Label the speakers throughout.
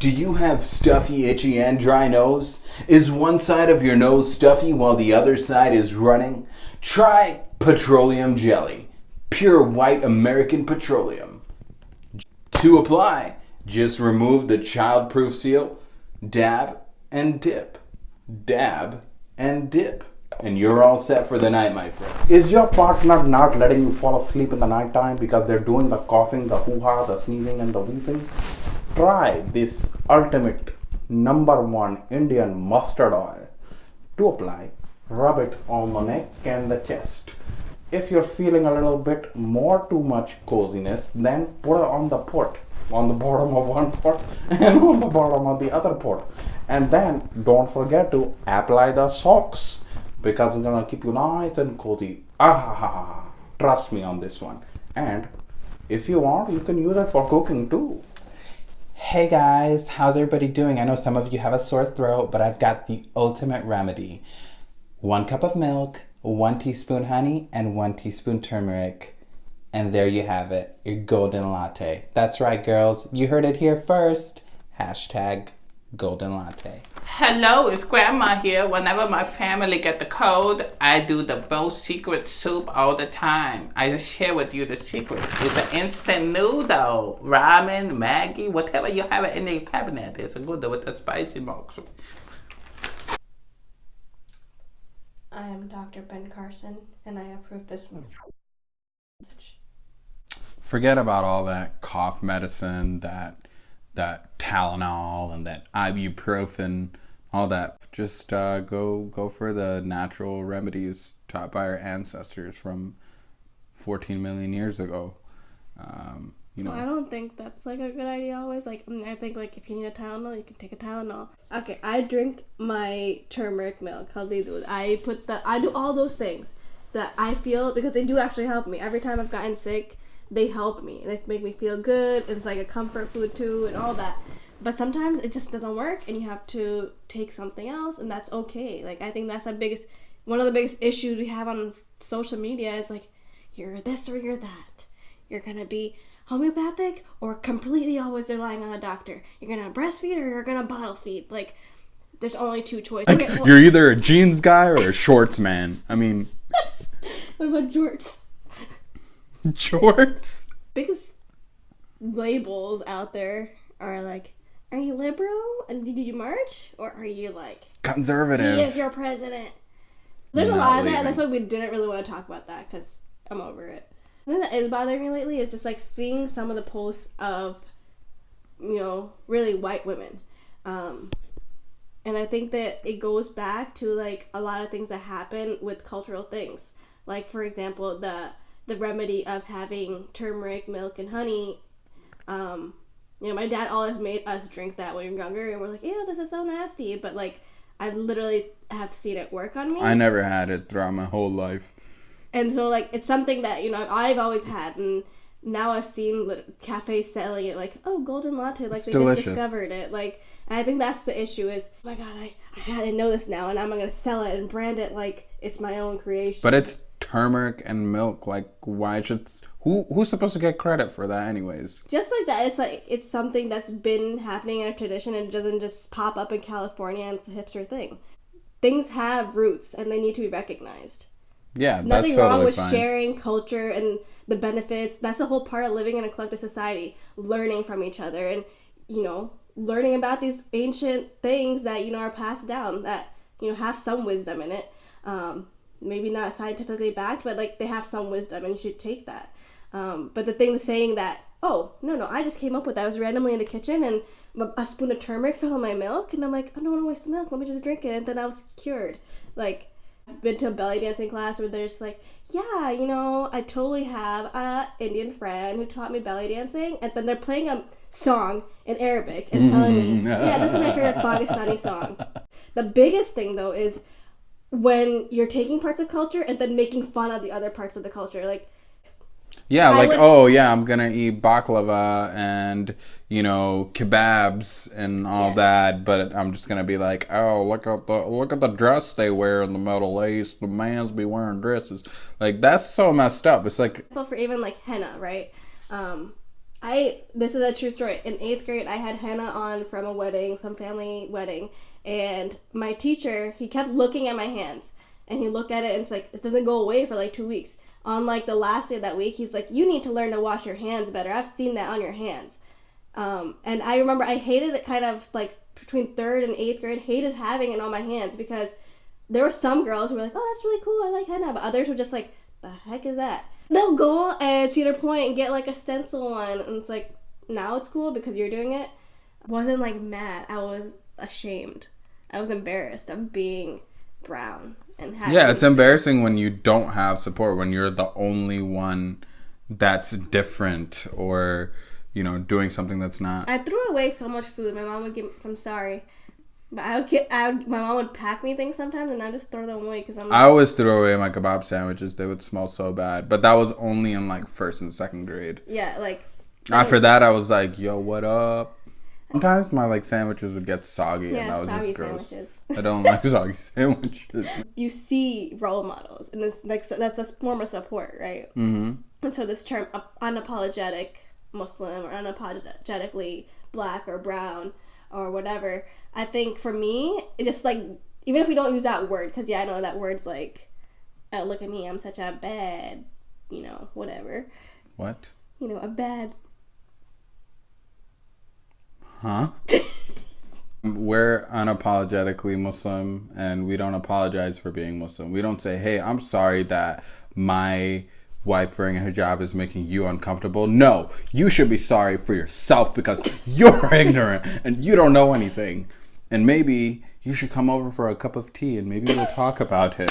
Speaker 1: Do you have stuffy, itchy, and dry nose? Is one side of your nose stuffy while the other side is running? Try petroleum jelly. Pure white American petroleum. To apply, just remove the childproof seal, dab and dip. Dab and dip. And you're all set for the night, my friend.
Speaker 2: Is your partner not letting you fall asleep in the night time because they're doing the coughing, the hoo-ha, the sneezing, and the wheezing? Try this ultimate #1 Indian mustard oil. To apply, rub it on the neck and the chest. If you're feeling a little bit more too much coziness, then put it on the pot, on the bottom of one pot and on the bottom of the other pot. And then don't forget to apply the socks because it's gonna keep you nice and cozy. Trust me on this one. And if you want, you can use it for cooking too.
Speaker 3: Hey guys, how's everybody doing? I know some of you have a sore throat, but I've got the ultimate remedy. 1 cup of milk, 1 teaspoon honey, and 1 teaspoon turmeric. And there you have it, your golden latte. That's right, girls. You heard it here first. #golden latte.
Speaker 4: Hello, it's Grandma here. Whenever my family get the cold, I do the most secret soup all the time. I just share with you the secret. It's an instant noodle, ramen, Maggi, whatever you have in your cabinet. It's a good with the spicy mix.
Speaker 5: I am Dr. Ben Carson, and I approve this message.
Speaker 6: Forget about all that cough medicine, that Tylenol and that ibuprofen, all that. Just go for the natural remedies taught by our ancestors from 14 million years ago.
Speaker 7: Well, I don't think that's like a good idea always. I think like if you need a Tylenol, you can take a Tylenol. Okay, I drink my turmeric milk, healthy dude. I do all those things that I feel because they do actually help me. Every time I've gotten sick, they help me. They make me feel good. It's like a comfort food too and all that. But sometimes it just doesn't work and you have to take something else, and that's okay. Like, I think that's one of the biggest issues we have on social media is like, you're this or you're that. You're going to be homeopathic or completely always relying on a doctor. You're going to breastfeed or you're going to bottle feed. Like, there's only two choices.
Speaker 6: Like, okay, you're either a jeans guy or a shorts man. I mean...
Speaker 7: What about jorts?
Speaker 6: Jorts?
Speaker 7: Biggest labels out there are like, are you liberal and did you march, or are you like
Speaker 6: conservative?
Speaker 7: He is your president. There's a lot of that, and that's why we didn't really want to talk about that because I'm over it. The thing that is bothering me lately is just like seeing some of the posts of, really white women, and I think that it goes back to like a lot of things that happen with cultural things, like for example the remedy of having turmeric, milk, and honey. My dad always made us drink that when we were younger, and we're like, ew, this is so nasty. But, like, I literally have seen it work on me.
Speaker 6: I never had it throughout my whole life.
Speaker 7: And so, like, it's something that, I've always had. And now I've seen cafes selling it, like, oh, golden latte. Like,
Speaker 6: it's
Speaker 7: they
Speaker 6: delicious.
Speaker 7: just discovered it. Like, and I think that's the issue is, oh, my God, I gotta know this now. And I'm going to sell it and brand it like it's my own creation.
Speaker 6: But it's turmeric and milk. Like, why should... Who's supposed to get credit for that anyways?
Speaker 7: Just like that, it's like it's something that's been happening in a tradition and it doesn't just pop up in California and it's a hipster thing. Things have roots and they need to be recognized.
Speaker 6: Yeah,
Speaker 7: There's
Speaker 6: that's
Speaker 7: nothing
Speaker 6: totally
Speaker 7: wrong with
Speaker 6: fine.
Speaker 7: Sharing culture and the benefits. That's the whole part of living in a collective society, learning from each other and, learning about these ancient things that, are passed down that, have some wisdom in it. Maybe not scientifically backed, but like they have some wisdom and you should take that. But the thing is saying that, oh, no, I just came up with that. I was randomly in the kitchen and a spoon of turmeric fell in my milk. And I'm like, I don't want to waste the milk. Let me just drink it. And then I was cured. Like, I've been to a belly dancing class where there's like, yeah, I totally have a Indian friend who taught me belly dancing. And then they're playing a song in Arabic and telling me, yeah, this is my favorite Pakistani song. The biggest thing, though, is when you're taking parts of culture and then making fun of the other parts of the culture. Like,
Speaker 6: yeah, I'm gonna eat baklava and kebabs and all that, but I'm just gonna be like, oh, look at the dress they wear in the Middle East. The mans be wearing dresses. Like, that's so messed up. It's like,
Speaker 7: but for even like henna, right? This is a true story. In 8th grade, I had henna on from a wedding, some family wedding, and my teacher, he kept looking at my hands, and he looked at it, and it's like, this doesn't go away for like 2 weeks. On like the last day of that week, he's like, you need to learn to wash your hands better. I've seen that on your hands. And I remember I hated it kind of like between 3rd and 8th grade, hated having it on my hands because there were some girls who were like, oh, that's really cool, I like henna, but others were just like, the heck is that? They'll go and Cedar Point and get like a stencil one, and it's like, now it's cool because you're doing it. I wasn't like mad, I was ashamed. I was embarrassed of being brown and having.
Speaker 6: Yeah, it's embarrassing when you don't have support, when you're the only one that's different or, you know, doing something that's not.
Speaker 7: I threw away so much food. My mom would give. I'm sorry. But my mom would pack me things sometimes, and I just throw them away because I'm.
Speaker 6: I always threw away my kebab sandwiches. They would smell so bad. But that was only in like 1st and 2nd grade.
Speaker 7: Yeah, like.
Speaker 6: After that, I was like, "Yo, what up?" Sometimes my like sandwiches would get soggy, and that was just gross. Sandwiches. I don't like soggy sandwiches.
Speaker 7: You see role models, and it's like that's a form of support, right?
Speaker 6: Mm-hmm.
Speaker 7: And so this term, unapologetic Muslim or unapologetically black or brown or whatever. I think for me, it just like, even if we don't use that word, because yeah, I know that word's like, oh, look at me, I'm such a bad, you know, whatever.
Speaker 6: What?
Speaker 7: You know, a bad.
Speaker 6: Huh? We're unapologetically Muslim, and we don't apologize for being Muslim. We don't say, hey, I'm sorry that my wife wearing a hijab is making you uncomfortable. No, you should be sorry for yourself because you're ignorant and you don't know anything. And maybe you should come over for a cup of tea and maybe we'll talk about it.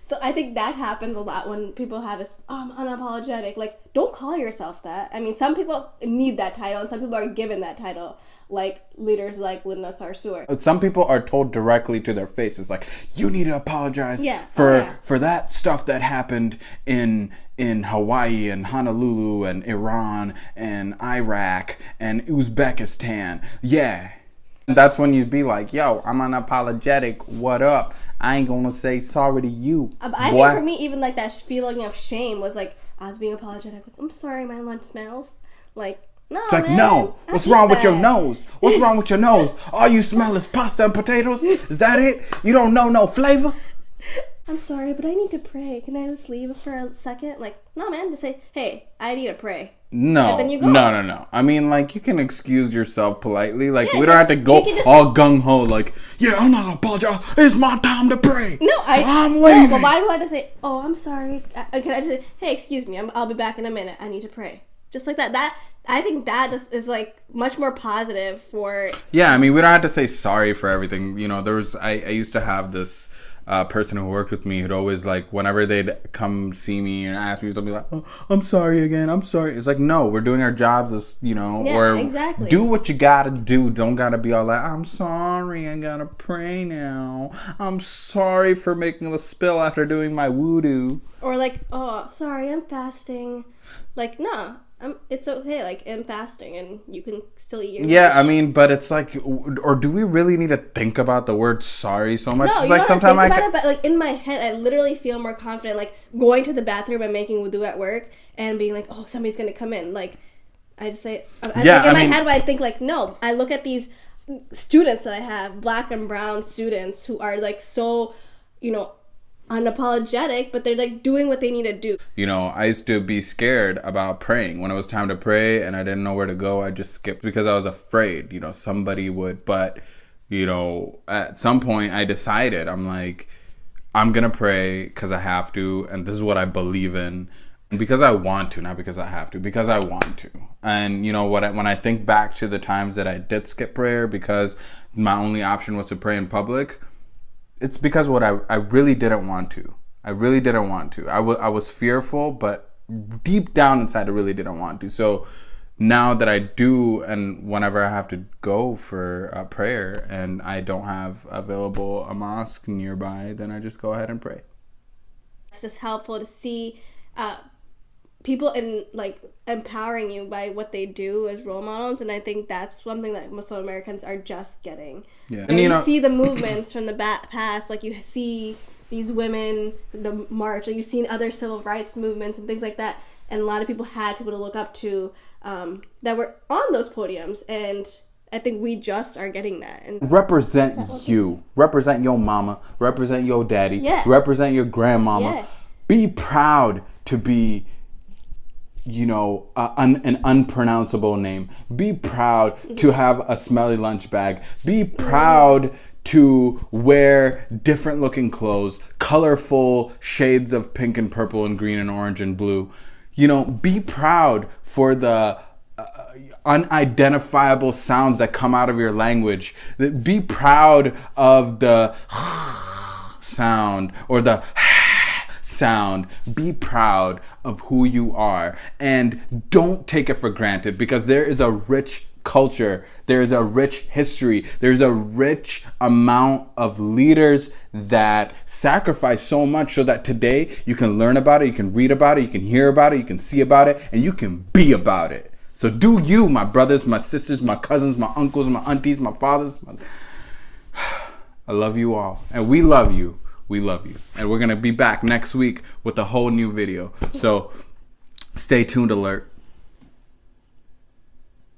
Speaker 7: So I think that happens a lot when people have this, I'm unapologetic. Like, don't call yourself that. I mean, some people need that title and some people are given that title. Like leaders like Linda Sarsour.
Speaker 6: Some people are told directly to their faces, like, you need to apologize for that stuff that happened in Hawaii and Honolulu and Iran and Iraq and Uzbekistan. Yeah. That's when you'd be like, yo, I'm unapologetic. What up? I ain't gonna say sorry to you.
Speaker 7: I think for me, even like that feeling of shame was like, I was being apologetic. Like, I'm sorry, my lunch smells. Like, no,
Speaker 6: it's like,
Speaker 7: man,
Speaker 6: no. What's wrong with your nose? What's wrong with your nose? All you smell is pasta and potatoes? Is that it? You don't know no flavor?
Speaker 7: I'm sorry, but I need to pray. Can I just leave for a second? Like, no, man. Just say, hey, I need to pray.
Speaker 6: No,
Speaker 7: and then you go.
Speaker 6: No. I mean, like, you can excuse yourself politely. Like,
Speaker 7: yeah,
Speaker 6: we don't have to go all gung-ho. Like, yeah, I'm not gonna apologize. It's my time to pray.
Speaker 7: No,
Speaker 6: I'm leaving.
Speaker 7: No, but why do I have to say, oh, I'm sorry? Can I just say, hey, excuse me, I'll be back in a minute. I need to pray. Just like that. I think that just is like much more positive for.
Speaker 6: Yeah, I mean, we don't have to say sorry for everything. You know, I used to have this person who worked with me who'd always, like, whenever they'd come see me and ask me, they'd be like, oh, I'm sorry again, I'm sorry. It's like, no, we're doing our jobs as, you know,
Speaker 7: yeah,
Speaker 6: or
Speaker 7: exactly.
Speaker 6: Do what you gotta do. Don't gotta be all like, I'm sorry, I gotta pray now. I'm sorry for making the spill after doing my wudu.
Speaker 7: Or like, oh, sorry, I'm fasting. Like, no. It's okay, like, I'm fasting and you can still eat your
Speaker 6: lunch. I mean, but it's like, or do we really need to think about the word sorry so much?
Speaker 7: No,
Speaker 6: it's
Speaker 7: you
Speaker 6: like
Speaker 7: don't think about it, but like in my head, I literally feel more confident, like going to the bathroom and making wudu at work and being like, oh, somebody's gonna come in. Like, I just say, in my head, I think like, no, I look at these students that I have, black and brown students who are like so, you know, unapologetic, but they're like doing what they need to do.
Speaker 6: You know, I used to be scared about praying. When it was time to pray and I didn't know where to go, I just skipped because I was afraid, you know, somebody would. But, you know, at some point I decided, I'm like, I'm gonna pray because I have to, and this is what I believe in, and because I want to, not because I have to, because I want to. And you know what, when I think back to the times that I did skip prayer because my only option was to pray in public, it's because I really didn't want to. I really didn't want to. I was fearful, but deep down inside I really didn't want to. So now that I do, and whenever I have to go for a prayer and I don't have available a mosque nearby, then I just go ahead and pray.
Speaker 7: It's just helpful to see people empowering you by what they do as role models, and I think that's something that Muslim Americans are just getting.
Speaker 6: Yeah,
Speaker 7: and you see the movements from the past, like you see these women, the march, like you've seen other civil rights movements and things like that, and a lot of people had people to look up to that were on those podiums, and I think we just are getting that. And
Speaker 6: Represent you. Represent your mama. Represent your daddy.
Speaker 7: Yeah.
Speaker 6: Represent your grandmama.
Speaker 7: Yeah.
Speaker 6: Be proud to be, you know, an unpronounceable name. Be proud to have a smelly lunch bag. Be proud to wear different looking clothes, colorful shades of pink and purple and green and orange and blue. You know, be proud for the unidentifiable sounds that come out of your language. Be proud of the sound or the sound. Be proud of who you are, and don't take it for granted, because there is a rich culture, there is a rich history, there's a rich amount of leaders that sacrifice so much so that today you can learn about it, you can read about it, you can hear about it, you can see about it, and you can be about it. So do you, my brothers, my sisters, my cousins, my uncles, my aunties, my fathers. I love you all, and we love you. We love you. And we're going to be back next week with a whole new video. So stay tuned alert.